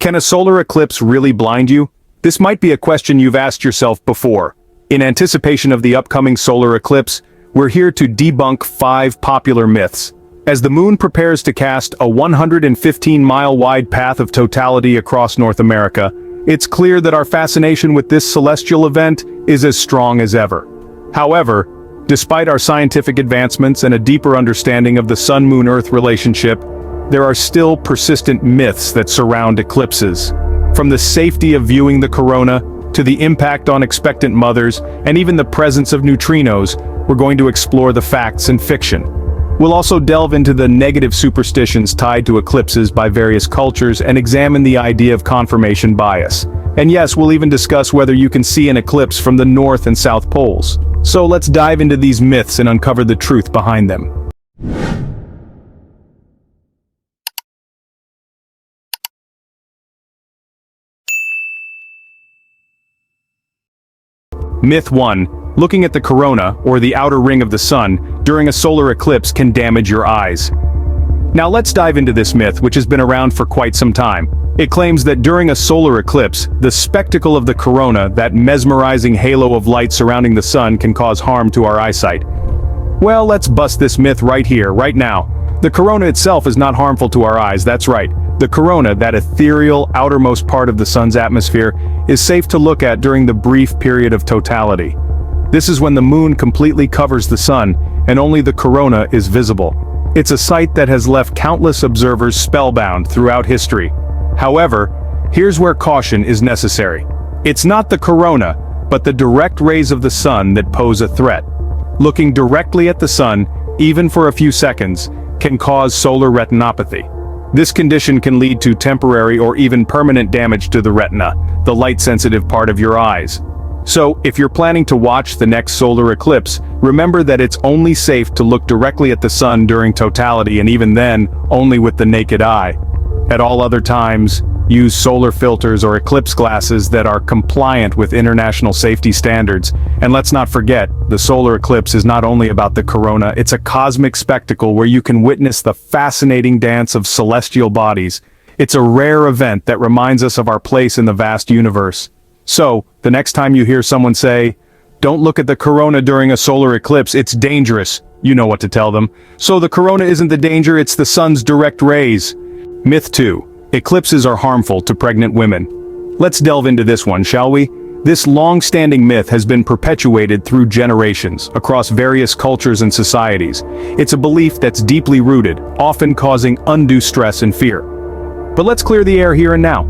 Can a solar eclipse really blind you? This might be a question you've asked yourself before. In anticipation of the upcoming solar eclipse, we're here to debunk 5 popular myths. As the moon prepares to cast a 115-mile-wide path of totality across North America, it's clear that our fascination with this celestial event is as strong as ever. However, despite our scientific advancements and a deeper understanding of the Sun-Moon-Earth relationship, there are still persistent myths that surround eclipses. From the safety of viewing the corona, to the impact on expectant mothers, and even the presence of neutrinos, we're going to explore the facts and fiction. We'll also delve into the negative superstitions tied to eclipses by various cultures and examine the idea of confirmation bias. And yes, we'll even discuss whether you can see an eclipse from the North and South Poles. So let's dive into these myths and uncover the truth behind them. Myth 1. Looking at the corona, or the outer ring of the sun, during a solar eclipse can damage your eyes. Now let's dive into this myth, which has been around for quite some time. It claims that during a solar eclipse, the spectacle of the corona, that mesmerizing halo of light surrounding the sun, can cause harm to our eyesight. Well, let's bust this myth right here, right now. The corona itself is not harmful to our eyes, that's right. The corona, that ethereal, outermost part of the sun's atmosphere, is safe to look at during the brief period of totality. This is when the moon completely covers the sun, and only the corona is visible. It's a sight that has left countless observers spellbound throughout history. However, here's where caution is necessary. It's not the corona, but the direct rays of the sun that pose a threat. Looking directly at the sun, even for a few seconds, can cause solar retinopathy. This condition can lead to temporary or even permanent damage to the retina, the light-sensitive part of your eyes. So, if you're planning to watch the next solar eclipse, remember that it's only safe to look directly at the sun during totality, and even then, only with the naked eye. At all other times, use solar filters or eclipse glasses that are compliant with international safety standards. And let's not forget, the solar eclipse is not only about the corona, it's a cosmic spectacle where you can witness the fascinating dance of celestial bodies. It's a rare event that reminds us of our place in the vast universe. So, the next time you hear someone say, "Don't look at the corona during a solar eclipse, it's dangerous," you know what to tell them. So the corona isn't the danger, it's the sun's direct rays. Myth 2. Eclipses are harmful to pregnant women. Let's delve into this one, shall we? This long-standing myth has been perpetuated through generations, across various cultures and societies. It's a belief that's deeply rooted, often causing undue stress and fear. But let's clear the air here and now.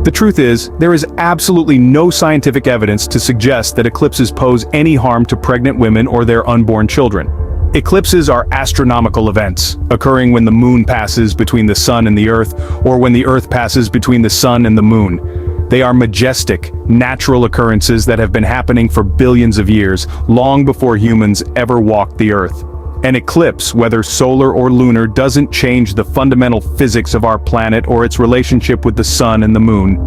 The truth is, there is absolutely no scientific evidence to suggest that eclipses pose any harm to pregnant women or their unborn children. Eclipses are astronomical events, occurring when the moon passes between the sun and the earth, or when the earth passes between the sun and the moon. They are majestic, natural occurrences that have been happening for billions of years, long before humans ever walked the earth. An eclipse, whether solar or lunar, doesn't change the fundamental physics of our planet or its relationship with the sun and the moon.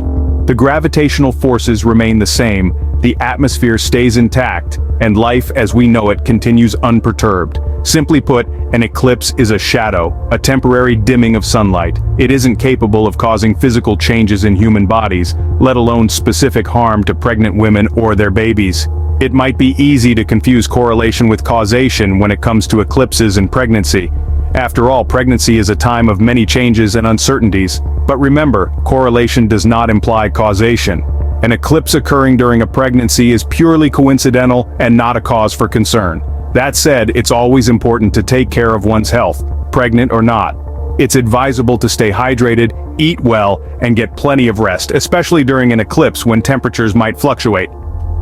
The gravitational forces remain the same, the atmosphere stays intact, and life as we know it continues unperturbed. Simply put, an eclipse is a shadow, a temporary dimming of sunlight. It isn't capable of causing physical changes in human bodies, let alone specific harm to pregnant women or their babies. It might be easy to confuse correlation with causation when it comes to eclipses and pregnancy. After all, pregnancy is a time of many changes and uncertainties. But remember, correlation does not imply causation. An eclipse occurring during a pregnancy is purely coincidental and not a cause for concern. That said, it's always important to take care of one's health, pregnant or not. It's advisable to stay hydrated, eat well, and get plenty of rest, especially during an eclipse when temperatures might fluctuate.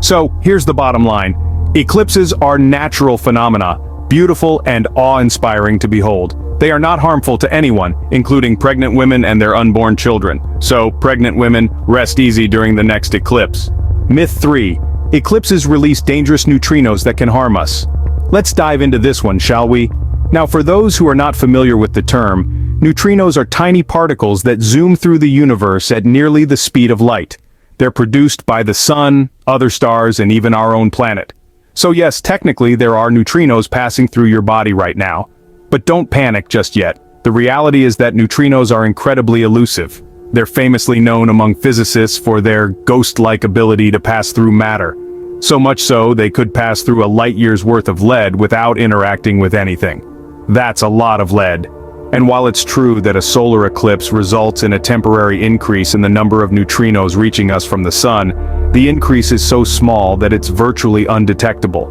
So, here's the bottom line. Eclipses are natural phenomena, beautiful and awe-inspiring to behold. They are not harmful to anyone, including pregnant women and their unborn children. So, pregnant women, rest easy during the next eclipse. Myth 3. Eclipses release dangerous neutrinos that can harm us. Let's dive into this one, shall we? Now, for those who are not familiar with the term, neutrinos are tiny particles that zoom through the universe at nearly the speed of light. They're produced by the sun, other stars, and even our own planet. So yes, technically there are neutrinos passing through your body right now. But don't panic just yet. The reality is that neutrinos are incredibly elusive. They're famously known among physicists for their ghost-like ability to pass through matter. So much so, they could pass through a light year's worth of lead without interacting with anything. That's a lot of lead. And while it's true that a solar eclipse results in a temporary increase in the number of neutrinos reaching us from the sun, the increase is so small that it's virtually undetectable.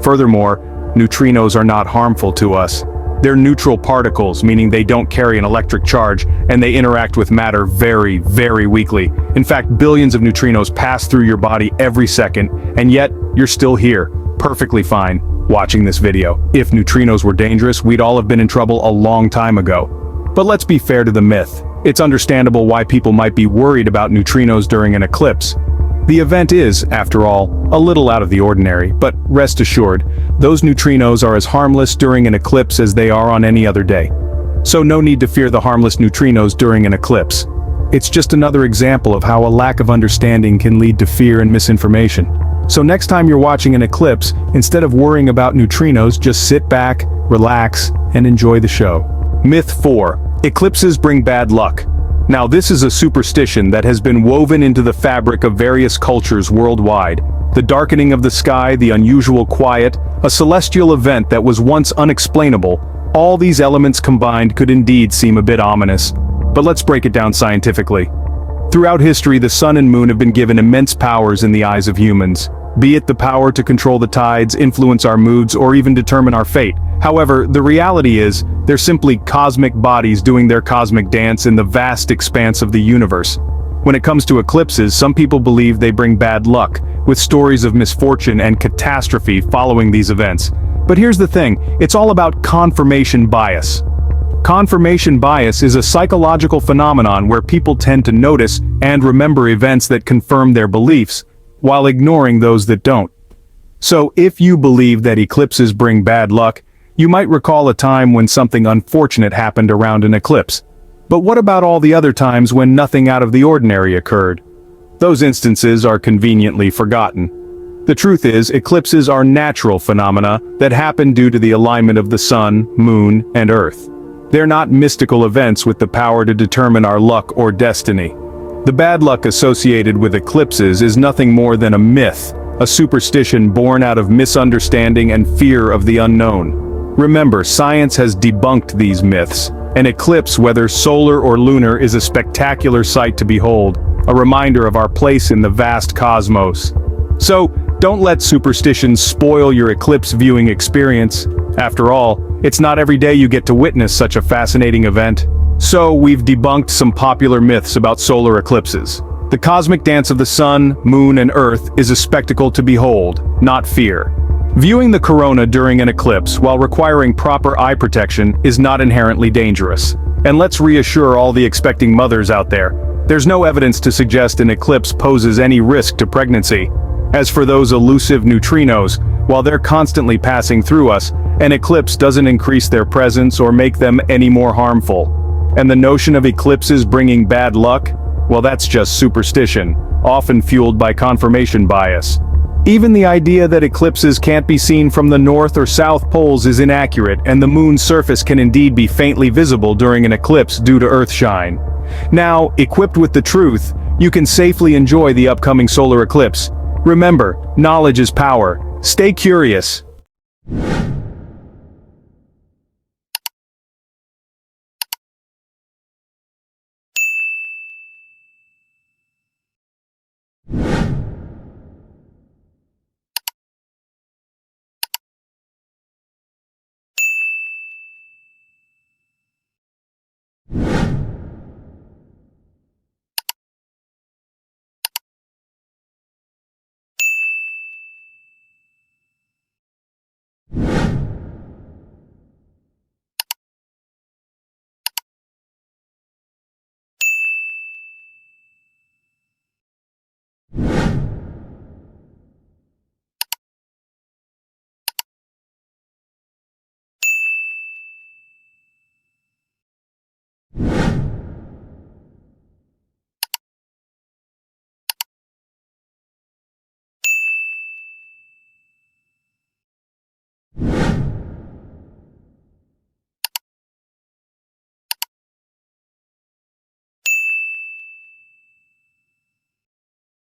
Furthermore, neutrinos are not harmful to us. They're neutral particles, meaning they don't carry an electric charge, and they interact with matter very, very weakly. In fact, billions of neutrinos pass through your body every second, and yet, you're still here, perfectly fine, watching this video. If neutrinos were dangerous, we'd all have been in trouble a long time ago. But let's be fair to the myth. It's understandable why people might be worried about neutrinos during an eclipse. The event is, after all, a little out of the ordinary, but rest assured, those neutrinos are as harmless during an eclipse as they are on any other day. So no need to fear the harmless neutrinos during an eclipse. It's just another example of how a lack of understanding can lead to fear and misinformation. So next time you're watching an eclipse, instead of worrying about neutrinos, just sit back, relax, and enjoy the show. Myth 4. Eclipses bring bad luck. Now this is a superstition that has been woven into the fabric of various cultures worldwide. The darkening of the sky, the unusual quiet, a celestial event that was once unexplainable, all these elements combined could indeed seem a bit ominous. But let's break it down scientifically. Throughout history, the sun and moon have been given immense powers in the eyes of humans. Be it the power to control the tides, influence our moods, or even determine our fate. However, the reality is, they're simply cosmic bodies doing their cosmic dance in the vast expanse of the universe. When it comes to eclipses, some people believe they bring bad luck, with stories of misfortune and catastrophe following these events. But here's the thing, it's all about confirmation bias. Confirmation bias is a psychological phenomenon where people tend to notice and remember events that confirm their beliefs, while ignoring those that don't. So if you believe that eclipses bring bad luck, you might recall a time when something unfortunate happened around an eclipse. But what about all the other times when nothing out of the ordinary occurred? Those instances are conveniently forgotten. The truth is, eclipses are natural phenomena that happen due to the alignment of the sun, moon, and earth. They're not mystical events with the power to determine our luck or destiny. The bad luck associated with eclipses is nothing more than a myth, a superstition born out of misunderstanding and fear of the unknown. Remember, science has debunked these myths. An eclipse, whether solar or lunar, is a spectacular sight to behold, a reminder of our place in the vast cosmos. So, don't let superstitions spoil your eclipse viewing experience. After all, it's not every day you get to witness such a fascinating event. So, we've debunked some popular myths about solar eclipses. The cosmic dance of the sun, moon, and earth is a spectacle to behold, not fear. Viewing the corona during an eclipse while requiring proper eye protection is not inherently dangerous. And let's reassure all the expecting mothers out there, there's no evidence to suggest an eclipse poses any risk to pregnancy. As for those elusive neutrinos, while they're constantly passing through us, an eclipse doesn't increase their presence or make them any more harmful. And the notion of eclipses bringing bad luck? Well, that's just superstition, often fueled by confirmation bias. Even the idea that eclipses can't be seen from the north or south poles is inaccurate, and the moon's surface can indeed be faintly visible during an eclipse due to earthshine. Now, equipped with the truth, you can safely enjoy the upcoming solar eclipse. Remember, knowledge is power. Stay curious.